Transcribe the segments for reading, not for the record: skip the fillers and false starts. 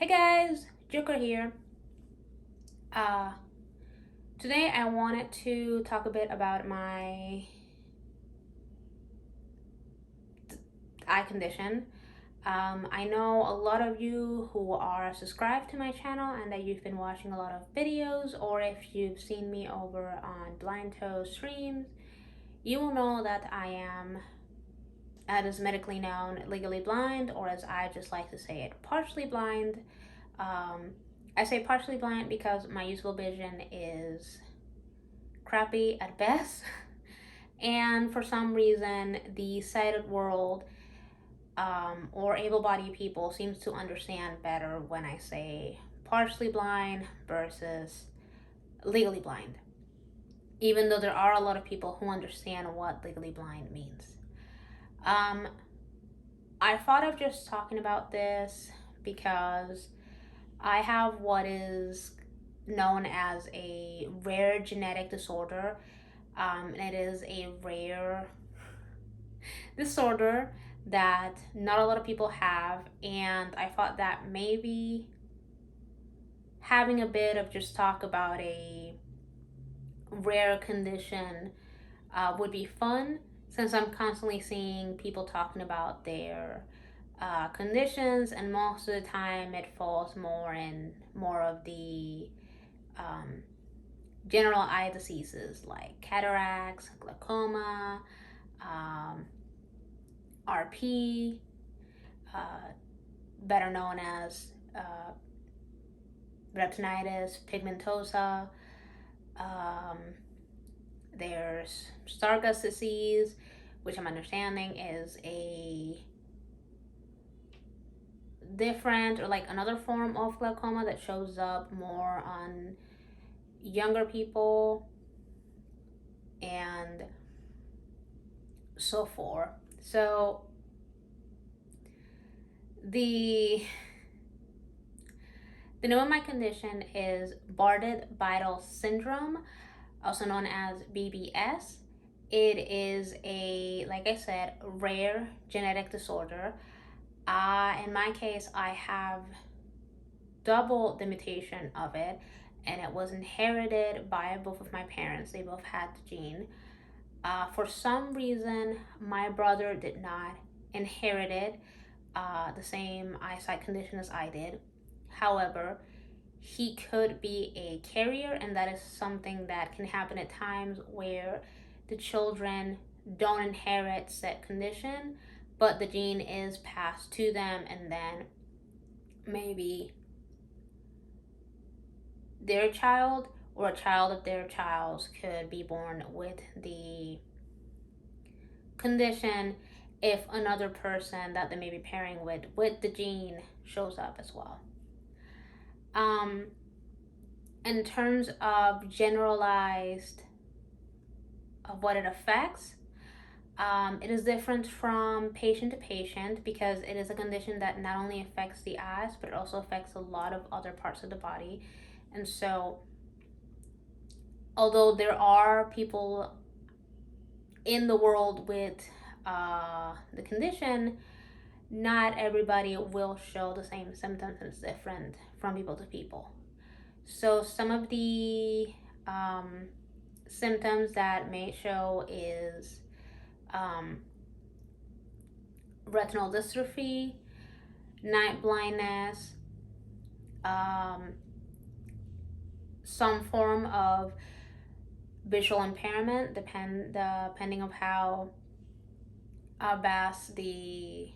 Hey guys, Joker here. Uh, Today I wanted to talk a bit about my eye condition. I know a lot of you who are subscribed to my channel and that you've been watching a lot of videos, or if you've seen me over on Blind Toe streams, you will know that I am, as is medically known, legally blind, or as I just like to say it, partially blind. Um, I say partially blind because my usable vision is crappy at best. And for some reason, the sighted world or able bodied people seems to understand better when I say partially blind versus legally blind, even though there are a lot of people who understand what legally blind means. Um, I thought of just talking about this because I have what is known as a rare genetic disorder. And it is a rare disorder that not a lot of people have, and I thought that maybe having a bit of just talk about a rare condition would be fun, since I'm constantly seeing people talking about their conditions, and most of the time it falls more of the um, general eye diseases like cataracts, glaucoma, um, RP, uh, better known as retinitis pigmentosa. Um, there's Stargardt disease, which I'm understanding is a different, or like another form of glaucoma that shows up more on younger people, and so forth. So the name of my condition is Barded syndrome, also known as BBS. It is a, like I said, rare genetic disorder. In my case, I have double the mutation of it, and it was inherited by both of my parents. They both had the gene. For some reason, my brother did not inherit it, the same eyesight condition as I did. However, he could be a carrier, and that is something that can happen at times where the children don't inherit said condition, but the gene is passed to them, and then maybe their child or a child of their child's could be born with the condition if another person that they may be pairing with the gene shows up as well. Um, in terms of generalized of what it affects, it is different from patient to patient because it is a condition that not only affects the eyes but it also affects a lot of other parts of the body. And so, although there are people in the world with the condition, not everybody will show the same symptoms, and it's different from people to people. So some of the symptoms that may show is retinal dystrophy, night blindness, some form of visual impairment, depending on how vast the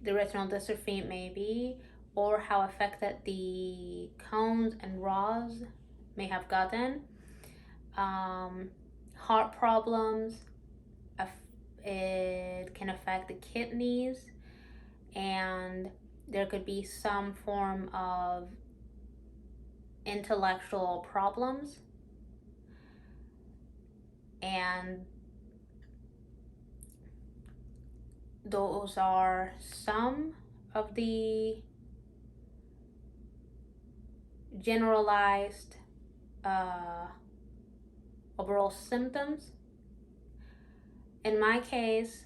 retinal dystrophy may be, or how affected the cones and rods may have gotten. Heart problems, it can affect the kidneys, and there could be some form of intellectual problems, and those are some of the generalized overall symptoms. In my case,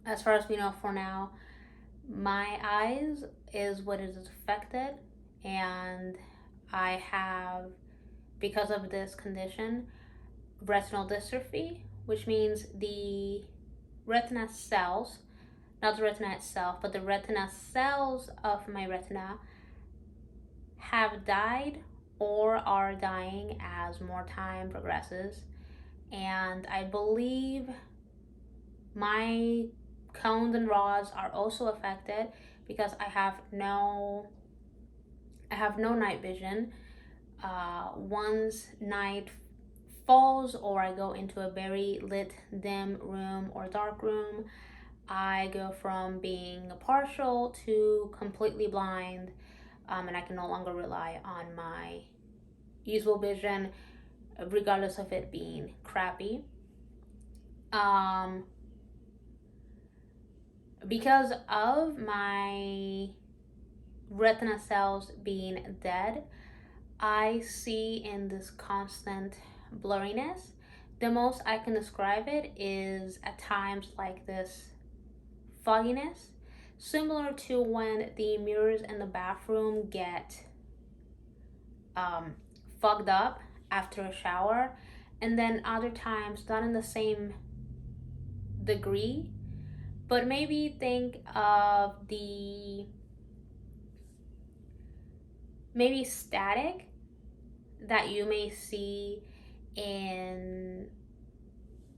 as far as we know for now, My eyes is what is affected, and I have, because of this condition, retinal dystrophy, which means the retina cells, not the retina itself, but the retina cells of my retina have died or are dying as more time progresses. And I believe my cones and rods are also affected because I have no night vision. Once night falls or I go into a very lit, dim room or dark room, I go from being partial to completely blind, and I can no longer rely on my usual vision, regardless of it being crappy. Um, because of my retina cells being dead, I see in this constant blurriness. The most I can describe it is at times like this fogginess, similar to when the mirrors in the bathroom get um, fogged up after a shower, and then other times, not in the same degree, but maybe think of the maybe static that you may see in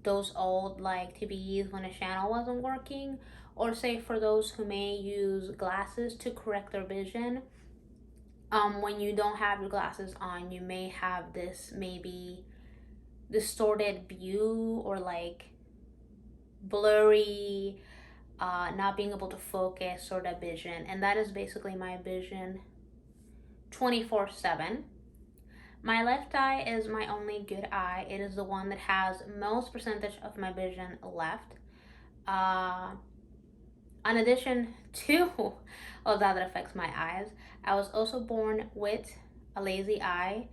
those old like TVs when a channel wasn't working, or say for those who may use glasses to correct their vision. When you don't have your glasses on, you may have this maybe distorted view or like blurry, not being able to focus sort of vision, and that is basically my vision 24/7. My left eye is my only good eye. It is the one that has most percentage of my vision left. Uh, in addition to all that affects my eyes, I was also born with a lazy eye.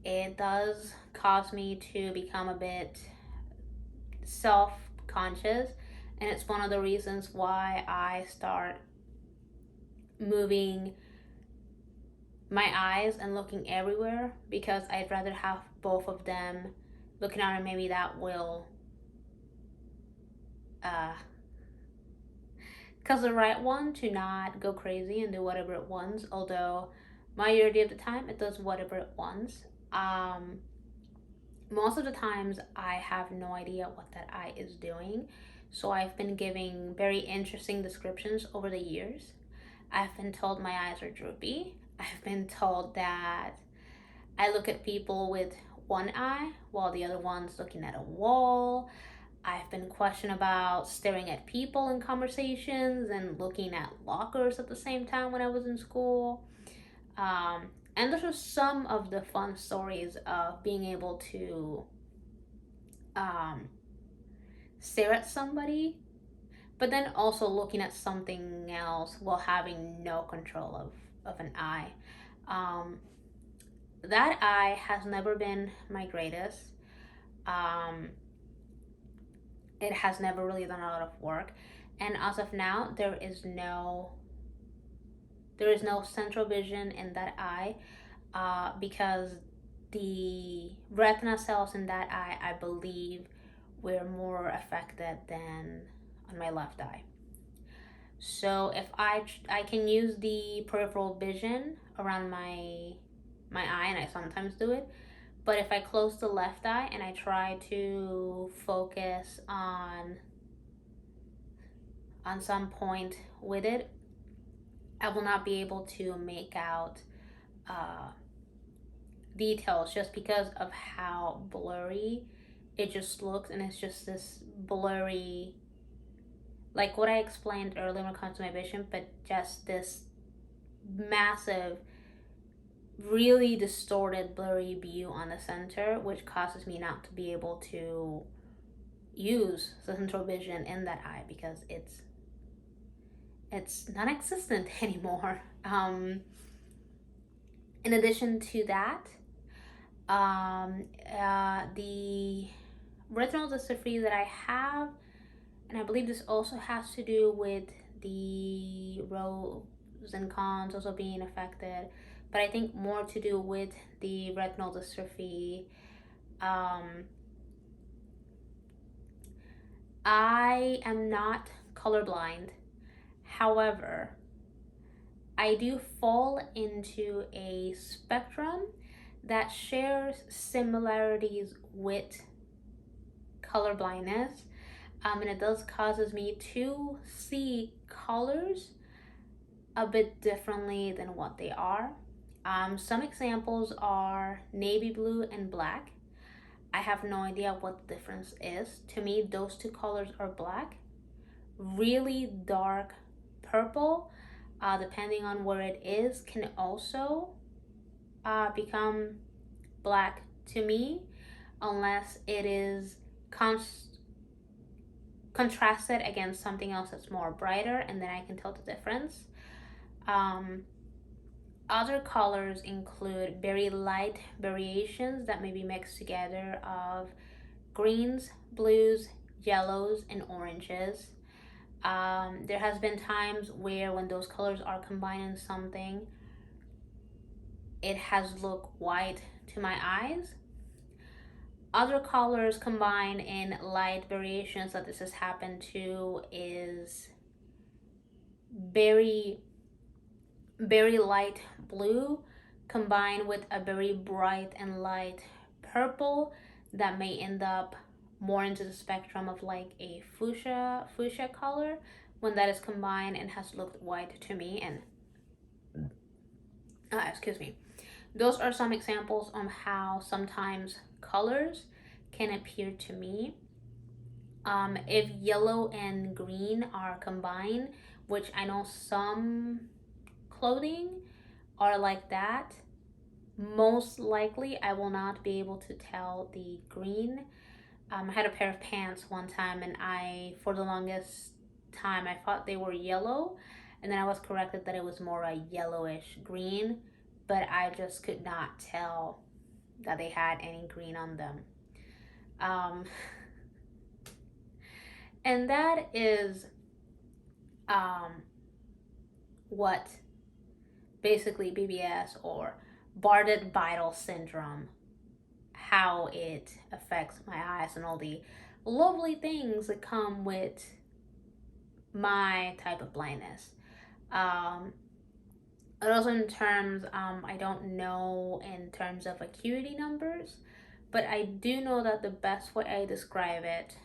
It does cause me to become a bit self-conscious, and it's one of the reasons why I start moving my eyes and looking everywhere, because I'd rather have both of them looking at it. Maybe that will cause the right one to not go crazy and do whatever it wants, although majority of the time it does whatever it wants. Most of the times I have no idea what that eye is doing, so I've been giving very interesting descriptions over the years. I've been told my eyes are droopy. I've been told that I look at people with one eye while the other one's looking at a wall. I've been questioned about staring at people in conversations and looking at lockers at the same time when I was in school. And those are some of the fun stories of being able to stare at somebody, but then also looking at something else while having no control of an eye. Um, that eye has never been my greatest. It has never really done a lot of work, and as of now, there is no central vision in that eye, because the retina cells in that eye, I believe, were more affected than on my left eye. So if I can use the peripheral vision around my eye, and I sometimes do it, but if I close the left eye and I try to focus on some point with it, I will not be able to make out details, just because of how blurry it just looks, and it's just this blurry, like what I explained earlier when it comes to my vision, but just this massive, really distorted, blurry view on the center, which causes me not to be able to use the central vision in that eye, because it's non-existent anymore. In addition to that, the retinal dystrophy that I have, and I believe this also has to do with the pros and cons also being affected, but I think more to do with the retinal dystrophy. Um, I am not colorblind. However, I do fall into a spectrum that shares similarities with color blindness, and it does causes me to see colors a bit differently than what they are. Some examples are navy blue and black. I have no idea what the difference is. To me, those two colors are black. Really dark purple, depending on where it is, can also become black to me, unless it is contrasted against something else that's more brighter, and then I can tell the difference. Um, Other colors include very light variations that may be mixed together of greens, blues, yellows, and oranges. There has been times where when those colors are combined in something, it has looked white to my eyes. Other colors combined in light variations that this has happened to is very, very light blue combined with a very bright and light purple that may end up more into the spectrum of like a fuchsia color when that is combined and has looked white to me. And excuse me, those are some examples on how sometimes colors can appear to me. If yellow and green are combined, which I know some clothing are like that, most likely I will not be able to tell the green. I had a pair of pants one time, and for the longest time, I thought they were yellow, and then I was corrected that it was more a yellowish green, but I just could not tell that they had any green on them. Um, and that is what basically BBS or Barded Bidal syndrome, how it affects my eyes and all the lovely things that come with my type of blindness. And also in terms, I don't know in terms of acuity numbers, but I do know that the best way I describe it,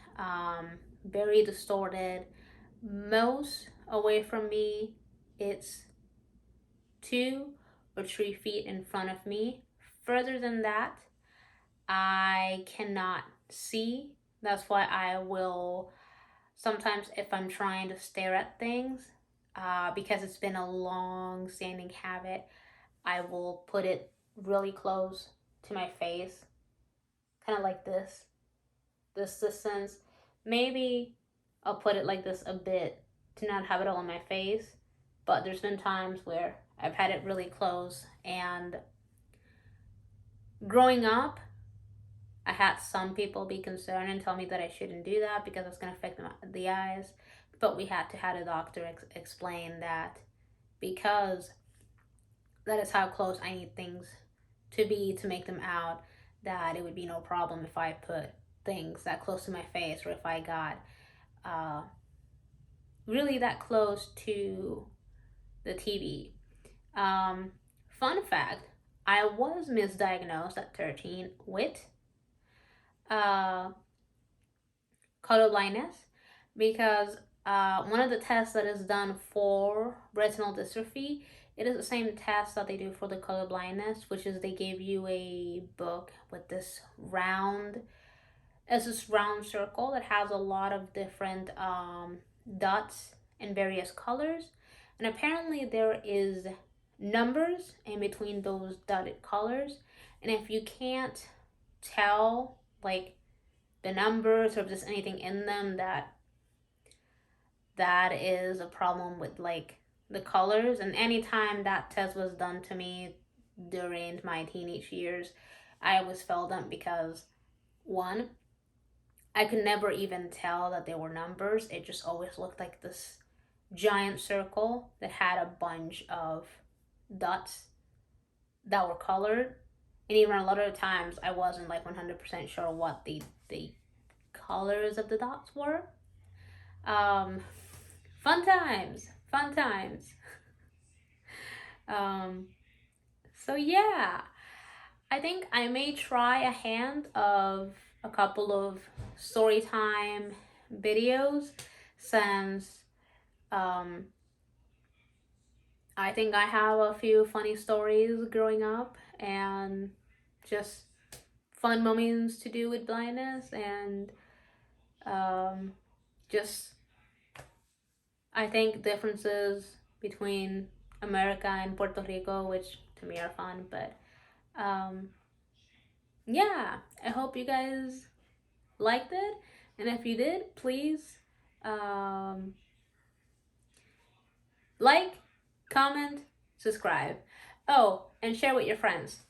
very distorted, most away from me, it's 2 or 3 feet in front of me. Further than that, I cannot see. That's why I will sometimes, if I'm trying to stare at things, because it's been a long standing habit, I will put it really close to my face, kind of like this distance. Maybe I'll put it like this a bit to not have it all in my face, but there's been times where I've had it really close. And growing up, I had some people be concerned and tell me that I shouldn't do that because it's going to affect the eyes. But we had to have a doctor explain that because that is how close I need things to be to make them out, that it would be no problem if I put things that close to my face, or if I got really that close to the TV. Fun fact, I was misdiagnosed at 13 with uh, color blindness because one of the tests that is done for retinal dystrophy, it is the same test that they do for the color blindness, which is they give you a book with this round, it's this round circle that has a lot of different dots in various colors, and apparently there is numbers in between those dotted colors, and if you can't tell like the numbers or if there's anything in them, that is a problem with like the colors. And anytime that test was done to me during my teenage years, I always failed them because one, I could never even tell that they were numbers. It just always looked like this giant circle that had a bunch of dots that were colored. And even a lot of times I wasn't like 100% sure what the colors of the dots were. Um, fun times, fun times. Um, so yeah, I think I may try a hand of a couple of story time videos, since um, I think I have a few funny stories growing up and just fun moments to do with blindness, and um, just I think differences between America and Puerto Rico, which to me are fun. But um, yeah, I hope you guys liked it, and if you did, please um, like, comment, subscribe. Oh, and share with your friends.